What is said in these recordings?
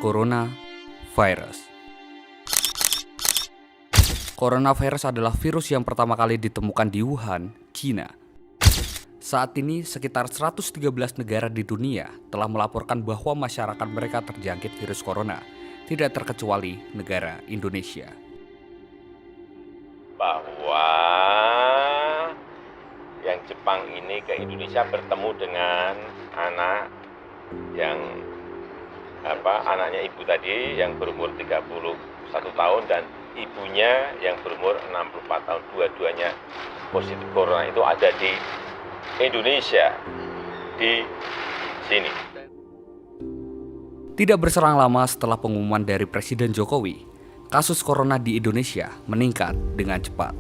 Coronavirus. Coronavirus adalah virus yang pertama kali ditemukan di Wuhan, China. Saat ini, sekitar 113 negara di dunia telah melaporkan bahwa masyarakat mereka terjangkit virus corona, tidak terkecuali negara Indonesia. Bahwa yang Jepang ini ke Indonesia bertemu dengan anak yang anaknya ibu tadi yang berumur 31 tahun dan ibunya yang berumur 64 tahun, dua-duanya positif corona itu ada di Indonesia, di sini. Tidak berselang lama setelah pengumuman dari Presiden Jokowi, kasus corona di Indonesia meningkat dengan cepat.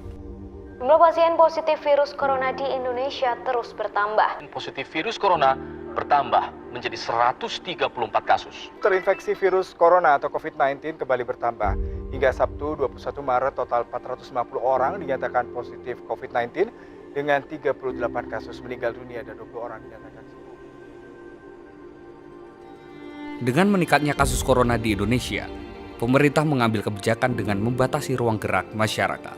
Jumlah pasien positif virus corona di Indonesia terus bertambah. Positif virus corona bertambah menjadi 134 kasus. Terinfeksi virus corona atau COVID-19 kembali bertambah. Hingga Sabtu 21 Maret total 450 orang dinyatakan positif COVID-19 dengan 38 kasus meninggal dunia dan 20 orang dinyatakan sembuh. Dengan meningkatnya kasus corona di Indonesia, pemerintah mengambil kebijakan dengan membatasi ruang gerak masyarakat.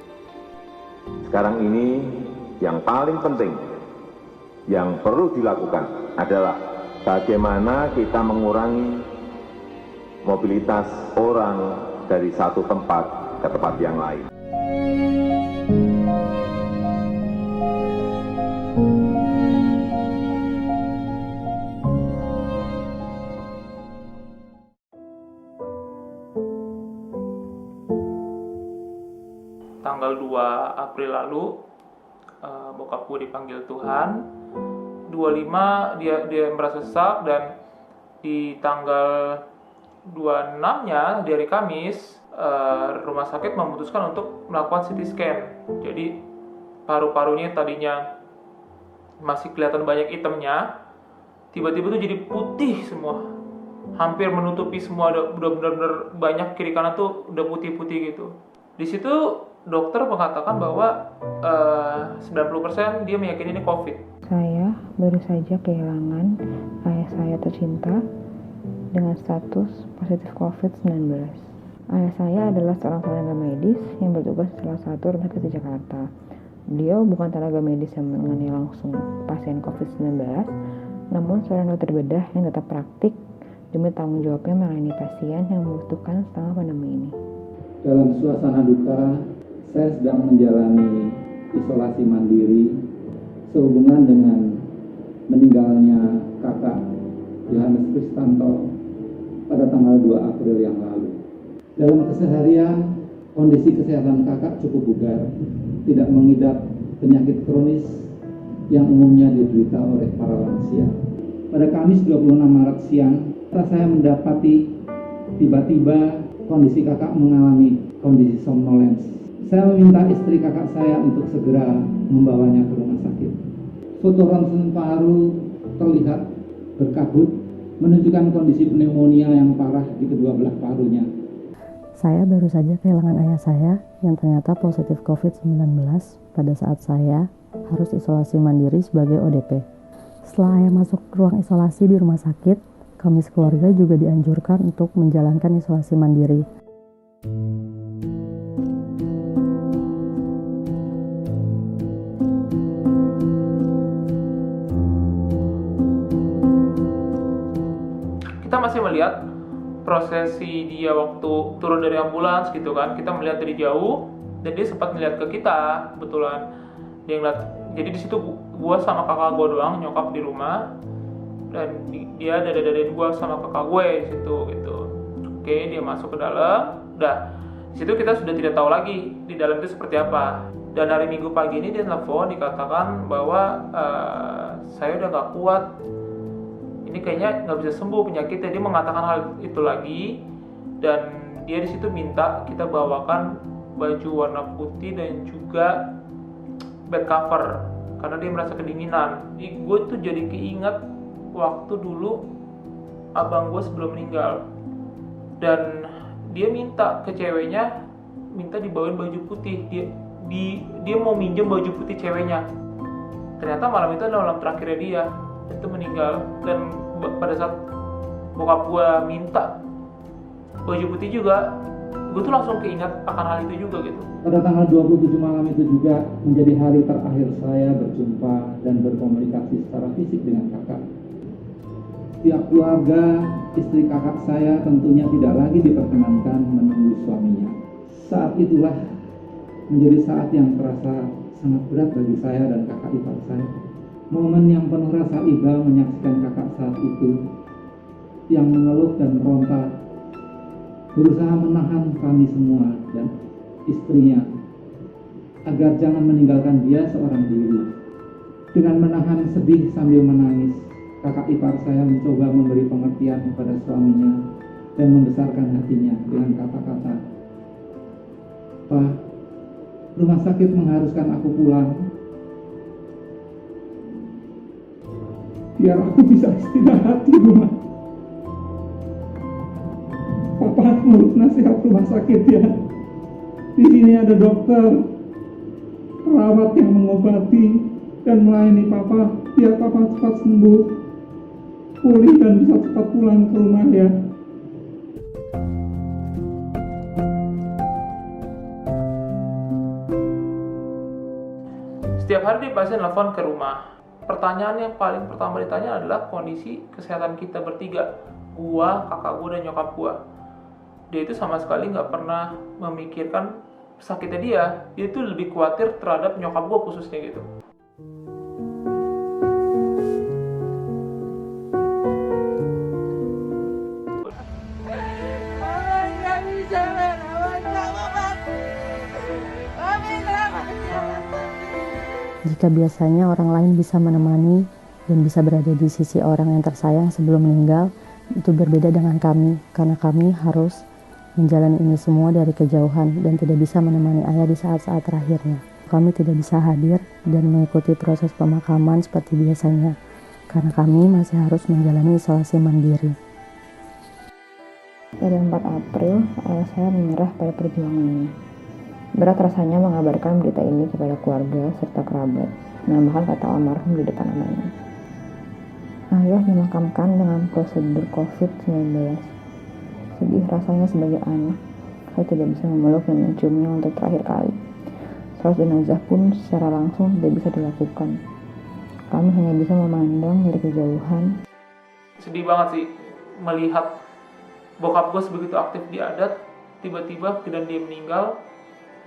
Sekarang ini yang paling penting yang perlu dilakukan adalah bagaimana kita mengurangi mobilitas orang dari satu tempat ke tempat yang lain. Tanggal 2 April lalu, bokap gue dipanggil Tuhan. 25 dia merasa sesak dan di tanggal 26-nya di hari Kamis, rumah sakit memutuskan untuk melakukan CT scan. Jadi paru-parunya tadinya masih kelihatan banyak hitamnya, tiba-tiba tuh jadi putih semua, hampir menutupi semua, udah benar-benar banyak kiri kanan tuh udah putih-putih gitu. Di situ dokter mengatakan bahwa 90% dia meyakini ini COVID. Saya baru saja kehilangan ayah saya tercinta dengan status positif COVID-19. Ayah saya adalah seorang tenaga medis yang bertugas di salah satu rumah sakit di Jakarta. Beliau bukan tenaga medis yang menangani langsung pasien COVID-19, namun seorang dokter bedah yang tetap praktik demi tanggung jawabnya melayani pasien yang membutuhkan selama pandemi ini. Dalam suasana duka, saya sedang menjalani isolasi mandiri sehubungan dengan meninggalnya kakak Yohanes Kristanto pada tanggal 2 April yang lalu. Dalam keseharian, kondisi kesehatan kakak cukup bugar, tidak mengidap penyakit kronis yang umumnya diderita oleh para lansia. Pada Kamis 26 Maret siang, saya mendapati tiba-tiba kondisi kakak mengalami kondisi somnolens. Saya meminta istri kakak saya untuk segera membawanya ke rumah sakit. Foto ronsen paru terlihat berkabut, menunjukkan kondisi pneumonia yang parah di kedua belah parunya. Saya baru saja kehilangan ayah saya yang ternyata positif COVID-19 pada saat saya harus isolasi mandiri sebagai ODP. Setelah ayah masuk ruang isolasi di rumah sakit, kami sekeluarga juga dianjurkan untuk menjalankan isolasi mandiri. Kita masih melihat prosesi dia waktu turun dari ambulans gitu kan. Kita melihat dari jauh dan dia sempat melihat ke kita kebetulan. Dia ngeliat, jadi di situ gua sama kakak gua doang, nyokap di rumah, dan dia dada-dadain gua sama kakak gue di situ gitu. Oke, dia masuk ke dalam. Udah, di situ kita sudah tidak tahu lagi di dalam itu seperti apa. Dan hari Minggu pagi ini dia telepon dikatakan bahwa saya udah gak kuat. Ini kayaknya nggak bisa sembuh penyakitnya. Dia mengatakan hal itu lagi dan dia di situ minta kita bawakan baju warna putih dan juga bed cover karena dia merasa kedinginan. Gue tuh jadi keinget waktu dulu abang gue sebelum meninggal dan dia minta ke ceweknya minta dibawain baju putih. Dia mau minjem baju putih ceweknya. Ternyata malam itu adalah malam terakhirnya dia itu meninggal. Dan pada saat bokap gue minta baju putih juga, gue tuh langsung keinget akan hal itu juga gitu. Pada tanggal 27 malam itu juga menjadi hari terakhir saya berjumpa dan berkomunikasi secara fisik dengan kakak. Pihak keluarga, istri kakak saya tentunya tidak lagi diperkenankan menunggu suaminya. Saat itulah menjadi saat yang terasa sangat berat bagi saya dan kakak ipar saya. Momen yang penuh rasa iba menyaksikan kakak saat itu, yang mengeluh dan meronta, berusaha menahan kami semua dan istrinya agar jangan meninggalkan dia seorang diri. Dengan menahan sedih sambil menangis, kakak ipar saya mencoba memberi pengertian kepada suaminya dan membesarkan hatinya dengan kata-kata, "Pak, rumah sakit mengharuskan aku pulang. Biar aku bisa istirahat di rumah. Papa menurut nasihat rumah sakit ya. Di sini ada dokter, perawat yang mengobati dan melayani Papa. Biar Papa cepat sembuh, pulih dan bisa cepat pulang ke rumah ya." Setiap hari dia pasti nelfon ke rumah. Pertanyaan yang paling pertama ditanya adalah kondisi kesehatan kita bertiga. Gua, kakak gua, dan nyokap gua. Dia itu sama sekali nggak pernah memikirkan sakitnya dia. Dia itu lebih khawatir terhadap nyokap gua khususnya gitu. Jika biasanya orang lain bisa menemani dan bisa berada di sisi orang yang tersayang sebelum meninggal, itu berbeda dengan kami, karena kami harus menjalani ini semua dari kejauhan dan tidak bisa menemani ayah di saat-saat terakhirnya. Kami tidak bisa hadir dan mengikuti proses pemakaman seperti biasanya, karena kami masih harus menjalani isolasi mandiri. Pada 4 April, ayah saya menyerah pada perjuangannya. Berat rasanya mengabarkan berita ini kepada keluarga serta kerabat, menambahkan kata almarhum di depan anaknya. Ayah dimakamkan dengan prosedur COVID-19. Sedih rasanya sebagai anak, saya tidak bisa memeluk dan menciumnya untuk terakhir kali. Salat jenazah pun secara langsung tidak bisa dilakukan. Kami hanya bisa memandang dari kejauhan. Sedih banget sih melihat bokap gue sebegitu aktif di adat, tiba-tiba dan dia meninggal.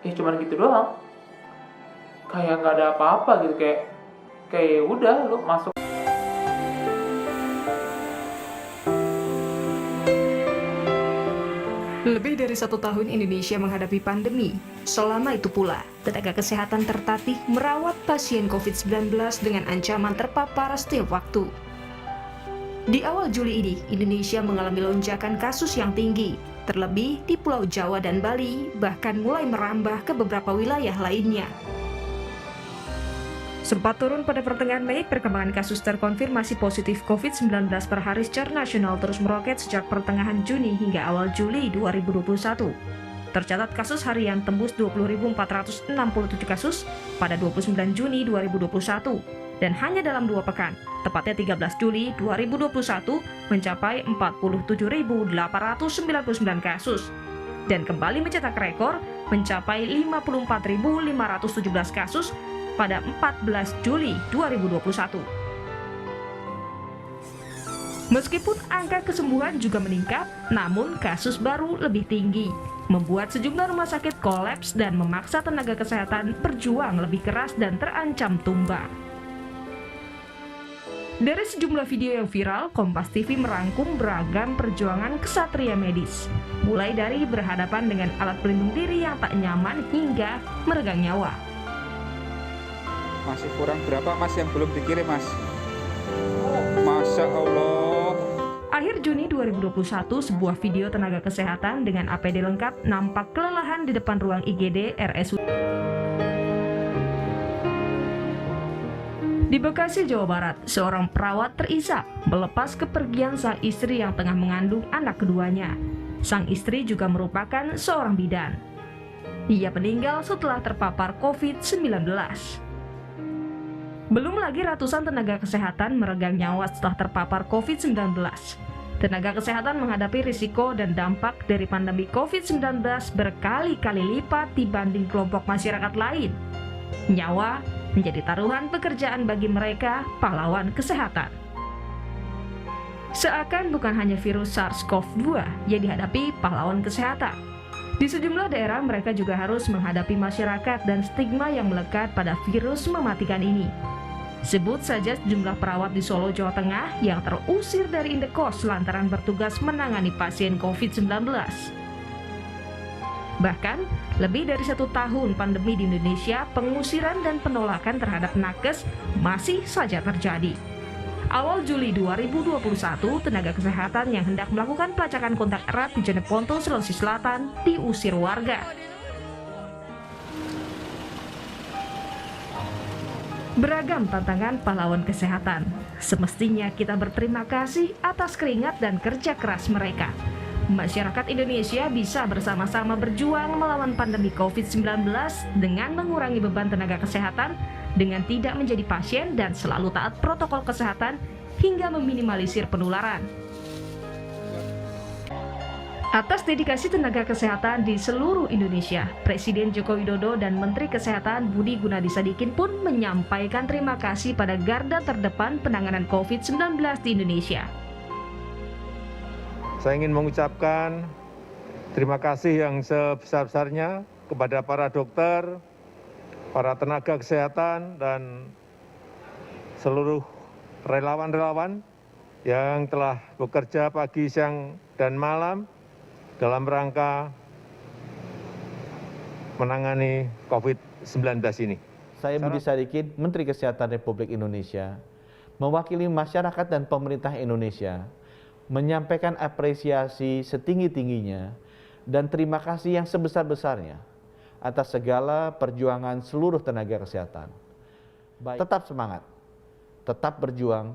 Cuman gitu doang, kayak nggak ada apa-apa gitu, kayak udah lu masuk. Lebih dari 1 tahun Indonesia menghadapi pandemi. Selama itu pula, tenaga kesehatan tertatih merawat pasien COVID-19 dengan ancaman terpapar setiap waktu. Di awal Juli ini, Indonesia mengalami lonjakan kasus yang tinggi, terlebih di Pulau Jawa dan Bali, bahkan mulai merambah ke beberapa wilayah lainnya. Sempat turun pada pertengahan Mei, perkembangan kasus terkonfirmasi positif COVID-19 per hari secara nasional terus meroket sejak pertengahan Juni hingga awal Juli 2021. Tercatat kasus harian tembus 20.467 kasus pada 29 Juni 2021. Dan hanya dalam 2 pekan, tepatnya 13 Juli 2021, mencapai 47.899 kasus. Dan kembali mencetak rekor, mencapai 54.517 kasus pada 14 Juli 2021. Meskipun angka kesembuhan juga meningkat, namun kasus baru lebih tinggi, membuat sejumlah rumah sakit kolaps dan memaksa tenaga kesehatan berjuang lebih keras dan terancam tumbang. Dari sejumlah video yang viral, Kompas TV merangkum beragam perjuangan kesatria medis, mulai dari berhadapan dengan alat pelindung diri yang tak nyaman hingga meregang nyawa. Masih kurang berapa mas yang belum dikirim mas? Masya Allah. Akhir Juni 2021, sebuah video tenaga kesehatan dengan APD lengkap nampak kelelahan di depan ruang IGD RSUD di Bekasi, Jawa Barat. Seorang perawat terisak melepas kepergian sang istri yang tengah mengandung anak keduanya. Sang istri juga merupakan seorang bidan. Ia meninggal setelah terpapar COVID-19. Belum lagi ratusan tenaga kesehatan meregang nyawa setelah terpapar COVID-19. Tenaga kesehatan menghadapi risiko dan dampak dari pandemi COVID-19 berkali-kali lipat dibanding kelompok masyarakat lain. Nyawa menjadi taruhan pekerjaan bagi mereka, pahlawan kesehatan. Seakan bukan hanya virus SARS-CoV-2 yang dihadapi pahlawan kesehatan. Di sejumlah daerah mereka juga harus menghadapi masyarakat dan stigma yang melekat pada virus mematikan ini. Sebut saja jumlah perawat di Solo, Jawa Tengah yang terusir dari indekos lantaran bertugas menangani pasien COVID-19. Bahkan, lebih dari 1 tahun pandemi di Indonesia, pengusiran dan penolakan terhadap nakes masih saja terjadi. Awal Juli 2021, tenaga kesehatan yang hendak melakukan pelacakan kontak erat di Jeneponto, Sulawesi Selatan diusir warga. Beragam tantangan pahlawan kesehatan. Semestinya kita berterima kasih atas keringat dan kerja keras mereka. Masyarakat Indonesia bisa bersama-sama berjuang melawan pandemi COVID-19 dengan mengurangi beban tenaga kesehatan, dengan tidak menjadi pasien dan selalu taat protokol kesehatan hingga meminimalisir penularan. Atas dedikasi tenaga kesehatan di seluruh Indonesia, Presiden Joko Widodo dan Menteri Kesehatan Budi Gunadi Sadikin pun menyampaikan terima kasih pada garda terdepan penanganan COVID-19 di Indonesia. Saya ingin mengucapkan terima kasih yang sebesar-besarnya kepada para dokter, para tenaga kesehatan, dan seluruh relawan-relawan yang telah bekerja pagi, siang, dan malam dalam rangka menangani COVID-19 ini. Saya Budi Sadikin, Menteri Kesehatan Republik Indonesia, mewakili masyarakat dan pemerintah Indonesia, menyampaikan apresiasi setinggi-tingginya dan terima kasih yang sebesar-besarnya atas segala perjuangan seluruh tenaga kesehatan. Tetap semangat, tetap berjuang.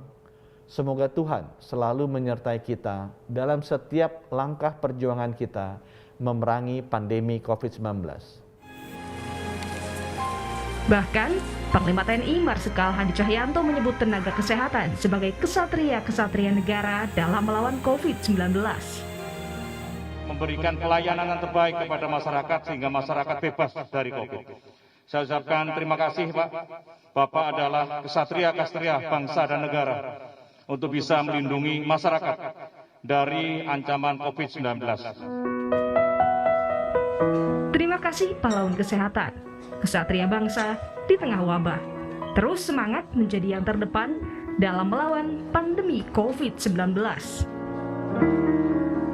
Semoga Tuhan selalu menyertai kita dalam setiap langkah perjuangan kita memerangi pandemi COVID-19. Bahkan, Panglima TNI Marsikal Hadi Cahyanto menyebut tenaga kesehatan sebagai kesatria-kesatria negara dalam melawan COVID-19. Memberikan pelayanan yang terbaik kepada masyarakat sehingga masyarakat bebas dari COVID. Saya ucapkan terima kasih Pak. Bapak adalah kesatria-kesatria bangsa dan negara untuk bisa melindungi masyarakat dari ancaman COVID-19. Terima kasih pahlawan kesehatan, kesatria bangsa di tengah wabah. Terus semangat menjadi yang terdepan dalam melawan pandemi COVID-19.